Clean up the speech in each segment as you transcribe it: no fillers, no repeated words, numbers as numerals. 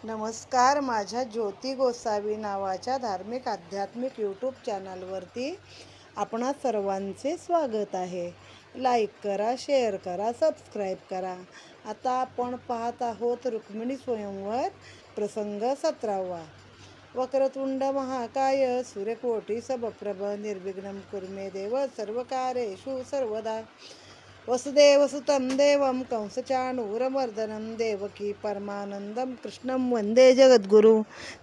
नमस्कार. माझ्या ज्योती गोसावी नावाच्या धार्मिक आध्यात्मिक यूट्यूब चॅनलवरती आपणा सर्वांचे स्वागत आहे. लाईक करा, शेअर करा, सबस्क्राईब करा. आता आपण पाहत आहोत रुक्मिणी स्वयंवर प्रसंग 17वा. वक्रतुंड महाकाय सूर्यकोटी समप्रभ निर्विघ्नं कुरु मे देव सर्वकार्येषु सर्वदा. वसुदेवसुतं देवं कंसचाणूरमर्दनं देवकी परमानंदं कृष्णं वंदे जगद्गुरु.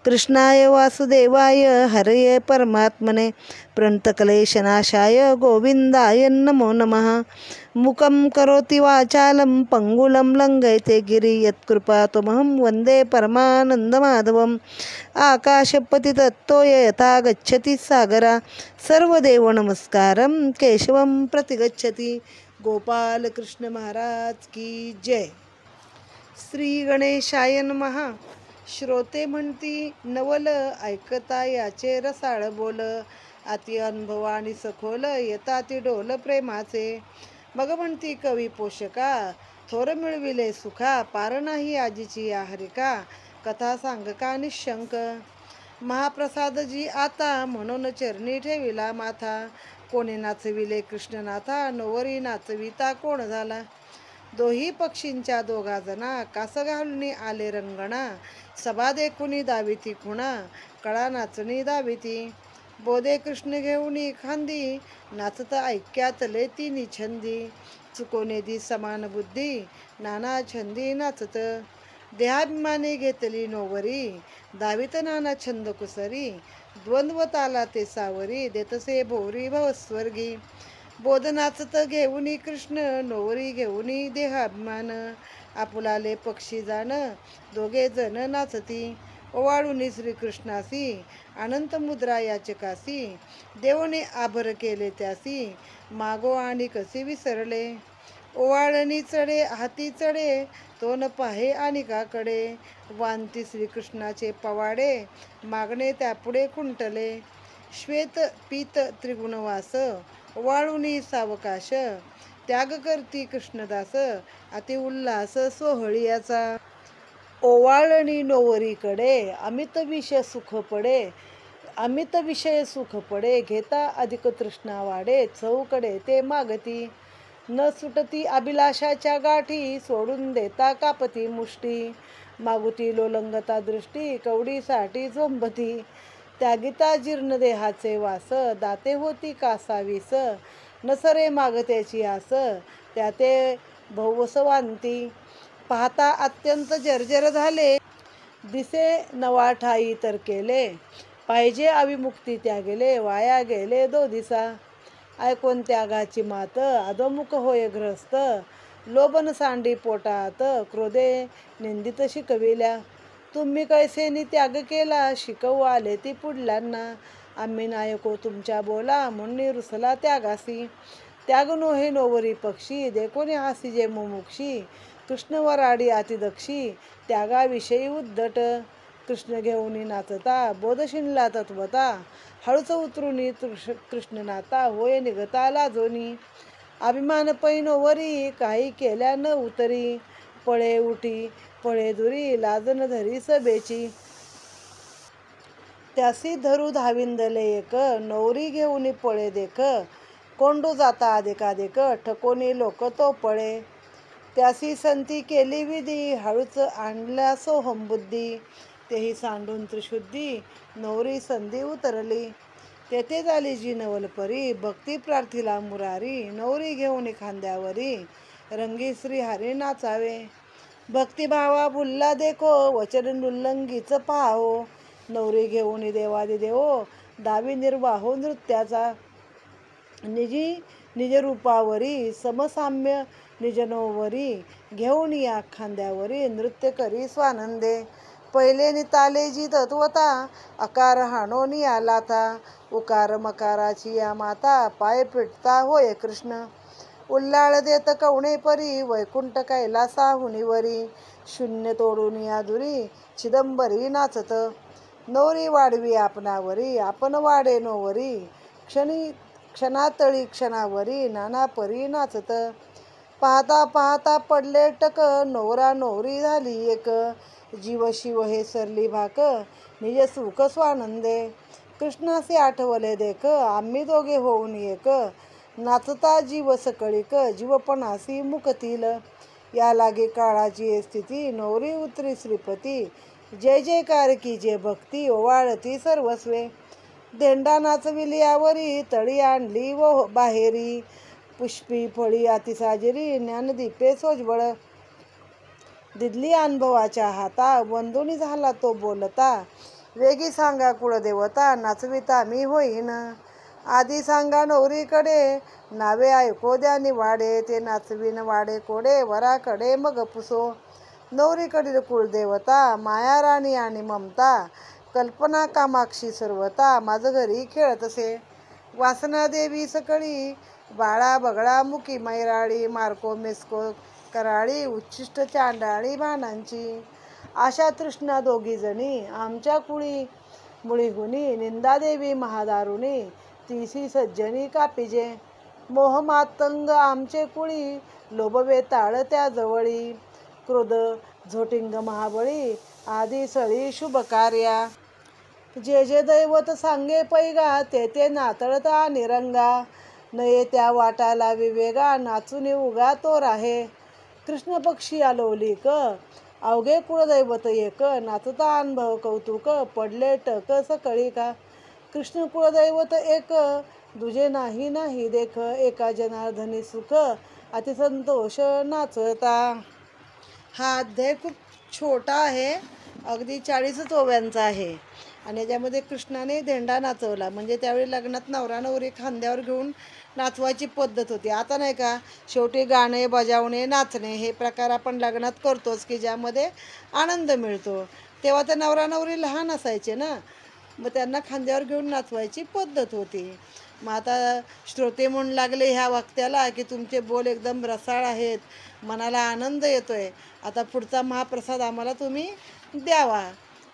कृष्णाय वासुदेवाय हरये परमात्मने प्रणतक्लेशनाशाय गोविंदाय नमो नमः. मुकं करोति वाचालं पंगुलं लंघयते गिरि यत्कृपातमहं वन्दे परमानन्दमाधवम्. आकाशपतितत्तोय यथा गच्छति सागरा सर्वदेव नमस्कारं केशवं प्रतिगच्छति. गोपाल कृष्ण महाराज की जय. श्री गणेशाय नमः. श्रोते म्हणती नवल ऐकता याचे रसाळ बोल. अति अनुभव आणि सखोल येता ती डोल प्रेमाचे. मग म्हणती कवी पोषका थोर मिळविले सुखा. पार नाही आजीची या हरिका कथा सांगका निशंक. महाप्रसाद जी आता म्हणून चरणी ठेविला माथा. कोणी नाचविले कृष्णनाथा नवरी नाचविता कोण झाला. दोही पक्षींच्या दोघा जना कास घालून आले रंगणा. सभा देखुनी दाविती खुणा कळा नाचणी दाविती. बोधे कृष्ण घेऊनी खांदी नाचत ऐक्यातले तिन्ही छंदी. चुकोने दी समान बुद्धी नाना छंदी नाचत. देहाभिमाने घेतली नोवरी दावित नाना छंद कुसरी. द्वंद्व ताला ते सावरी देतसे भोवरी भवस्वर्गी. बोध नाचत घेऊनी कृष्ण नोवरी घेऊनी देहाभिमान. आपुलाले पक्षी जाण दोघे जण नाचती. ओवाळूनी श्रीकृष्णासी अनंत मुद्रा याचकासी. देवने आभर केले त्यासी मागो आणि कसे विसरले. ओवाळणी चढे हाती चढे तो न पाहे आणि काकडे. वांती श्रीकृष्णाचे पवाडे मागणे त्यापुढे खुंटले. श्वेत पीत त्रिगुणवास वाळुनी सावकाश. त्याग करती कृष्णदास अति उल्हास सोहळियाचा. ओवाळणी नोवरीकडे अमित विषय सुख पडे. घेता अधिक तृष्णा वाढे चौकडे ते मागती. न सुटती अभिलाषाच्या गाठी सोडून देता कापती मुष्टी. मागुती लोलंगता दृष्टी कवडीसाठी झोंबती. त्यागिता जीर्ण देहाचे वास दाते होती कासावीस. नसरे मागत्याची आस त्याते भवसवांती. पाहता अत्यंत जर्जर झाले दिसे नवा ठाई तर केले. पाहिजे अविमुक्ती त्या गेले वाया गेले दिसा. ऐकून त्यागाची मात अधोमुख होय ग्रस्त. लोभन सांडी पोटात क्रोधे निंदित शिकविल्या. तुम्ही कैसेनी त्याग केला शिकवू आले ती पुढल्यांना. आम्ही नायको तुमच्या बोला म्हणून रुसला त्यागासी. त्याग नोहे नोवरी पक्षी देखोनी हासी जे मुमुक्षी. कृष्ण वराडी अतिदक्षी त्यागाविषयी उद्धट. कृष्ण घेऊनी नाचता बोध शिनला तत्वता. हळूच उतरुनी कृष्णनाता होय निघता लाजोनी. अभिमान पै नोवरी काही केल्या न उतरी. पळे उठी पळे दुरी लाजन धरी सभेची. त्यासी धरू धाविंदले एक नवरी घेऊनी पळे देख. कोंडू जाता अधिकाधिक ठकोनी लोक तो पळे. त्यासी संती केली विधी हळूच आणल्या सोहम बुद्धी. तेही सांडून त्रिशुद्धी नवरी संधी उतरली. तेथे झाली जी नवलपरी भक्ती प्रार्थिला मुरारी. नवरी घेऊन खांद्यावरी रंगी श्री हरी नाचावे. भक्तिभावा भुलला देखो वचन नुल्लंगीच पाहो. नवरी घेऊन देवादिदेवो दावी निर्वाहो नृत्याचा. निज रूपावरी समसाम्य निजनोवरी घेऊन या खांद्यावरी नृत्य करी स्वानंदे. पहिले निताले जी तत्वता अकार हाणोनी आला था. उकार मकाराची या माता पाय पिटता होय कृष्ण. उल्लाळ देत कवणे परी वैकुंठ कैलासाहुनीवरी. शून्य तोडून या दुरी चिदंबरी नाचत. नवरी वाढवी आपणावरी आपण वाडे नोवरी. क्षणातळी क्षणावरी नाना परी नाचत. पाहता पाहता पडले टक नवरा नवरी झाली एक. जीव शिव हे सरली भाक निज सुख स्वानंदे. कृष्णासी आठवले देख आम्ही दोघे होऊन एक नाचता जीव सकळीक जीवपणासी मुकतील. या लागे काळाची स्थिती नवरी उतरी श्रीपती जय जयकार की जय भक्ती ओवाळती सर्वस्वे. धेंडा नाचविली यावरी तळी आणली व बाहेरी पुष्पी फळी अतिसाजरी ज्ञानदीपे सोज्वळ. दिदली अनुभवाच्या हाता वंदुनी झाला तो बोलता वेगी सांगा कुळदेवता नाचविता मी होईन. आधी सांगा नवरीकडे नावे ऐको द्या निवाडे ते नाचवीन वाडे कोडे वराकडे मग पुसो. नवरीकडील कुळदेवता माया राणी आणि ममता कल्पना कामाक्षी सर्वता माझं घरी खेळतसे. वासना देवी सकळी बाळा बगळा मुकी मैराळी मार्को मेस्को कराळी उच्छिष्ट चांडाळी भानांची. आशा तृष्णा दोघी जणी आमच्या कुळी मुळीगुणी निंदादेवी महादारुणी तिसी सज्जनी कापिजे. मोहमातंग आमचे कुळी लोभवे ताळ त्या जवळी क्रोध झोटिंग महाबळी आदी सळी शुभ कार्या. जे जे दैवत सांगे पैगा ते ते नातळता निरंगा नये त्या वाटाला विवेगा नाचून उगा तो राहे. कृष्ण पक्षी आलोलिक अवघे कुळदैवत एक नाचता अनुभव कौतुक पडले टक सकळी का. कृष्ण कुळदैवत एक दुजे नाही नाही देख एका जनार्दनी सुख अतिसंतोष नाचता. हा अध्याय खूप छोटा आहे, अगदी 40 ओव्यांचा आहे आणि याच्यामध्ये कृष्णाने धेंडा नाचवला. म्हणजे त्यावेळी लग्नात नवरा नवरी खांद्यावर घेऊन नाचवायची पद्धत होती. आता नाही का शेवटी गाणे बजावणे नाचणे हे प्रकार आपण लग्नात करतोच की ज्यामध्ये आनंद मिळतो. तेव्हा तर नवरा नवरी लहान असायचे ना, मग त्यांना खांद्यावर घेऊन नाचवायची पद्धत होती. मग आता श्रोते म्हणू लागले ह्या वक्त्याला की तुमचे बोल एकदम रसाळ आहेत, मनाला आनंद येतोय, आता पुढचा महाप्रसाद आम्हाला तुम्ही द्यावा.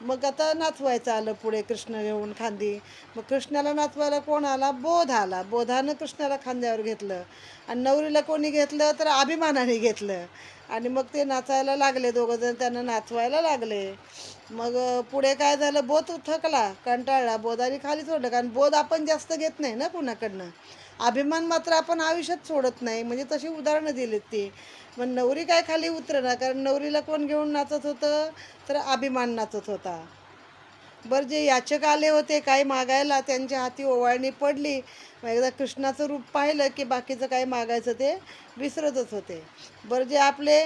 मग आता नाचवायचं आलं पुढे कृष्ण घेऊन खांदी. मग कृष्णाला नाचवायला कोण आला? बोध आला. बोधानं कृष्णाला खांद्यावर घेतलं आणि नवरीला कोणी घेतलं तर अभिमानाने घेतलं आणि मग ते नाचायला लागले, दोघंजण त्यांना नाचवायला लागले. मग पुढे काय झालं, बोध थकला, कंटाळला, बोधाने खाली सोडलं. कारण बोध आपण जास्त घेत नाही ना कुणाकडनं, अभिमान मात्र आपण आयुष्यात सोडत नाही. म्हणजे तशी उदाहरणं दिलीत ती. मग नवरी काय खाली उतरणार, कारण नवरीला कोण घेऊन नाचत होतं तर अभिमान नाचत होता. बरं, जे याचक आले होते काही मागायला त्यांच्या हाती ओवाळणी पडली. मग एकदा कृष्णाचं रूप पाहिलं की बाकीचं काही मागायचं ते विसरतच होते. बरं, जे आपले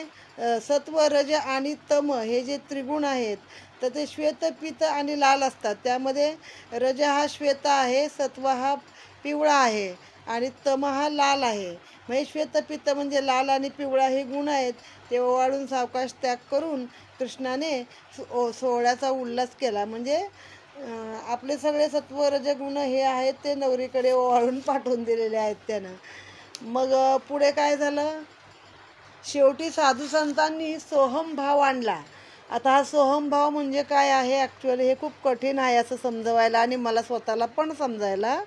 सत्व रज आणि तम हे जे त्रिगुण आहेत तर ते श्वेत पित्त आणि लाल असतात. त्यामध्ये रज हा श्वेत आहे, सत्व हा पिवळा आहे आणि तम हा लाल आहे. म्हणजे श्वेतपित्त म्हणजे लाल आणि पिवळा हे गुण आहेत. ते ओवाळून सावकाश त्याग करून कृष्णाने सोहळ्याचा उल्हास केला. म्हणजे आपले सगळे सत्व रजगुण हे आहेत ते नवरीकडे ओवाळून पाठवून दिलेले आहेत त्यानं. मग पुढे काय झालं, शेवटी साधू संतांनी सोहम भाव आणला. आता हा सोहम भाव म्हणजे काय आहे, ॲक्च्युअली हे खूप कठीण आहे असं समजवायला आणि मला स्वतःला पण समजायला.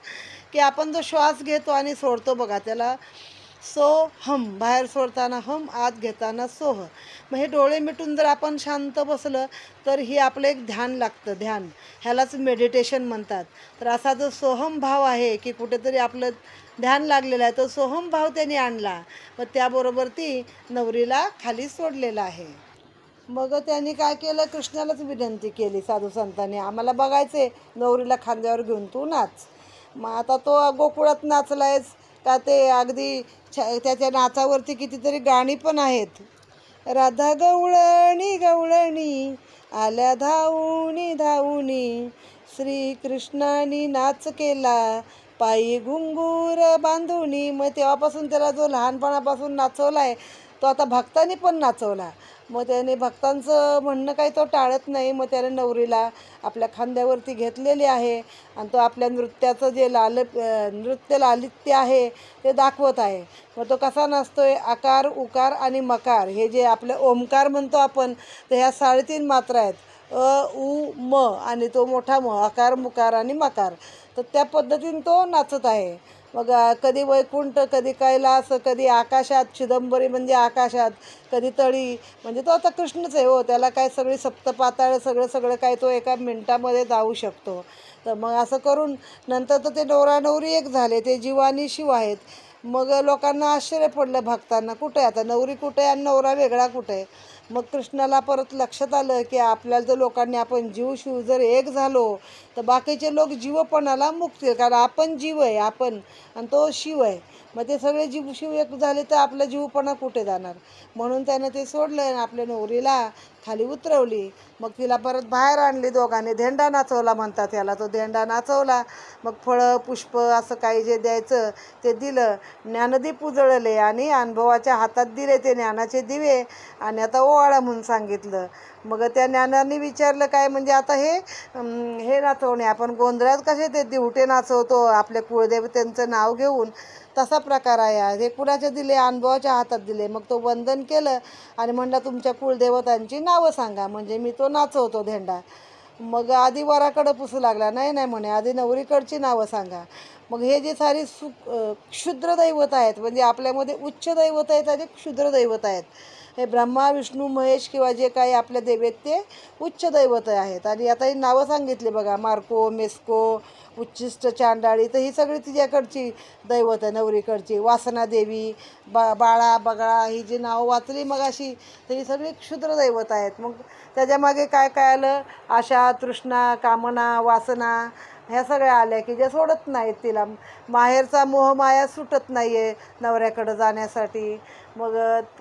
की आपण जो श्वास घेतो आणि सोडतो बघा त्याला सोहम, बाहेर सोडताना हम, आत घेताना सोह. मग हे डोळे मिटून जर आपण शांत बसलं तर ही आपलं एक ध्यान लागतं. ध्यान ह्यालाच मेडिटेशन म्हणतात. तर असा जो सोहम भाव आहे की कुठेतरी आपलं ध्यान लागलेलं आहे, तो सोहम भाव त्यांनी आणला. मग त्याबरोबर ती नवरीला खाली सोडलेलं आहे. मग त्यांनी काय केलं, कृष्णालाच विनंती केली साधू संतांनी, आम्हाला बघायचे नवरीला खांद्यावर घेऊन तू नाच. मग आता तो गोकुळात नाचलायच का, ते अगदी त्याच्या नाचावरती कितीतरी गाणी पण आहेत. राधा गवळणी गवळणी आल्या धावूनी धावूनी श्रीकृष्णानी नाच केला पायी घुंगूर बांधुनी. मग तेव्हापासून त्याला जो लहानपणापासून नाचवला आहे तो आता भक्तांनी पण नाचवला. मग त्याने भक्तांचं म्हणणं काही तो टाळत नाही. मग त्याने नवरीला आपल्या खांद्यावरती घेतलेली आहे आणि तो आपल्या नृत्याचं जे नृत्य लालित्य आहे ते दाखवत आहे. मग तो कसा नाचतोय, आकार उकार आणि मकार हे जे आपलं ओमकार म्हणतो आपण, तर ह्या 3.5 मात्रा आहेत, अ उ म आणि तो मोठा म, आकार मुकार आणि मकार. तर त्या पद्धतीने तो नाचत आहे. मग कधी वैकुंठ, कधी कैलास, कधी आकाशात, चिदंबरी म्हणजे आकाशात, कधी तळी, म्हणजे तो आता कृष्णच आहे हो. त्याला काय सगळी सप्तपाताळ सगळं सगळं काय तो एका मिनिटामध्ये जाऊ शकतो. तर मग असं करून नंतर तर ते नवरा नवरी एक झाले, ते जीव आणि शिव आहेत. मग लोकांना आश्चर्य पडलं भक्तांना, कुठे आहे आता नवरी, कुठे आहे आणि नवरा वेगळा कुठे आहे. मग कृष्णाला परत लक्षात आलं की आपल्याला जर लोकांनी आपण जीव शिव जर एक झालो तर बाकीचे लोक जीवपणाला मुक्ती, कारण आपण जीव आहे आपण आणि तो शिव आहे. मग ते सगळे जीव शिव एक झाले तर आपला जीवपणा कुठे जाणार. म्हणून त्यानं ते सोडलं आणि आपल्या नवरीला खाली उतरवली. मग तिला परत बाहेर आणली दोघांनी. धेंडा नाचवला म्हणतात त्याला. तो धेंडा नाचवला. मग फळं पुष्प असं काही जे द्यायचं ते दिलं. ज्ञानदीप उजळले आणि अनुभवाच्या हातात दिले ते ज्ञानाचे दिवे आणि आता ओवाळा म्हणून सांगितलं. मग त्या ज्ञानाने विचारलं काय म्हणजे आता हे नाचवणे आपण गोंधळात कसे ते दिवटे नाचवतो आपल्या कुळदेवतेंचं नाव घेऊन, तसा प्रकार आहे. हे कुणाचे दिले, अनुभवाच्या हातात दिले. मग तो वंदन केलं आणि म्हणला तुमच्या कुलदेवतांची नावं सांगा म्हणजे मी तो नाचवतो धेंडा. मग आधी वराकडं पुसू लागला, नाही नाही म्हणे आधी नवरीकडची नावं सांगा. मग हे जे सारी क्षुद्र दैवत आहेत, म्हणजे आपल्यामध्ये उच्च दैवत आहेत आणि क्षुद्र दैवत आहेत. हे ब्रह्मा विष्णू महेश किंवा जे काही आपले देव आहेत ते उच्च दैवत आहेत. आणि आता ही नावं सांगितली बघा, मार्को, मेस्को, उच्चिष्ट, चांडाळी, तर ही सगळी तिच्याकडची दैवत आहे. नवरीकडची वासना देवी, बाळा बगळा, ही जी नावं वाचली मग अशी, तर ही सगळी क्षुद्र दैवत आहेत. मग त्याच्यामागे काय काय आलं, आशा, तृष्णा, कामना, वासना, ह्या सगळ्या आल्या की जे सोडत नाहीत तिला. माहेरचा मोहमाया सुटत नाही आहे नवऱ्याकडं जाण्यासाठी. मग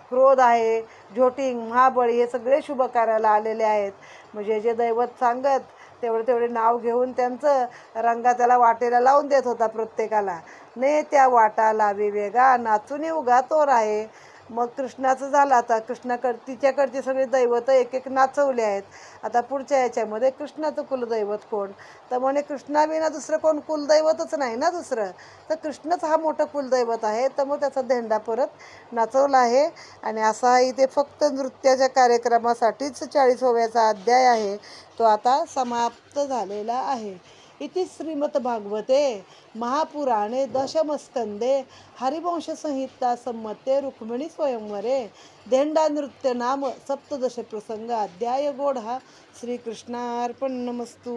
क्रोध आहे, झोटिंग, महाबळी, हे सगळे शुभ कार्याला आलेले आहेत. म्हणजे जे दैवत सांगत तेवढे नाव घेऊन त्यांचं रंगा त्याला वाटेला लावून देत होता प्रत्येकाला. ने त्या वाटा लावी वेगा, नाचून उगा तोर आहे. मग कृष्णाचं झालं. आता तिच्याकडचे सगळे दैवत एक एक नाचवले आहेत. आता पुढच्या याच्यामध्ये कृष्णाचं कुलदैवत कोण, तर म्हणे कृष्णाविना दुसरं कोण कुलदैवतच नाही ना दुसरं, तर कृष्णच हा मोठा कुलदैवत आहे. तर मग त्याचा धेंडा परत नाचवला आहे. आणि असा इथे फक्त नृत्याच्या कार्यक्रमासाठीच 40व्या अध्याय आहे, तो आता समाप्त झालेला आहे. इति श्रीमद्भागवते महापुराणे दशमस्कंदे हरिवंशसंहिता सम्मते रुक्मिणी स्वयंवरे धेंडा नृत्य नाम सप्तदश प्रसंग अध्याय गोढा. श्रीकृष्णार्पणमस्तु.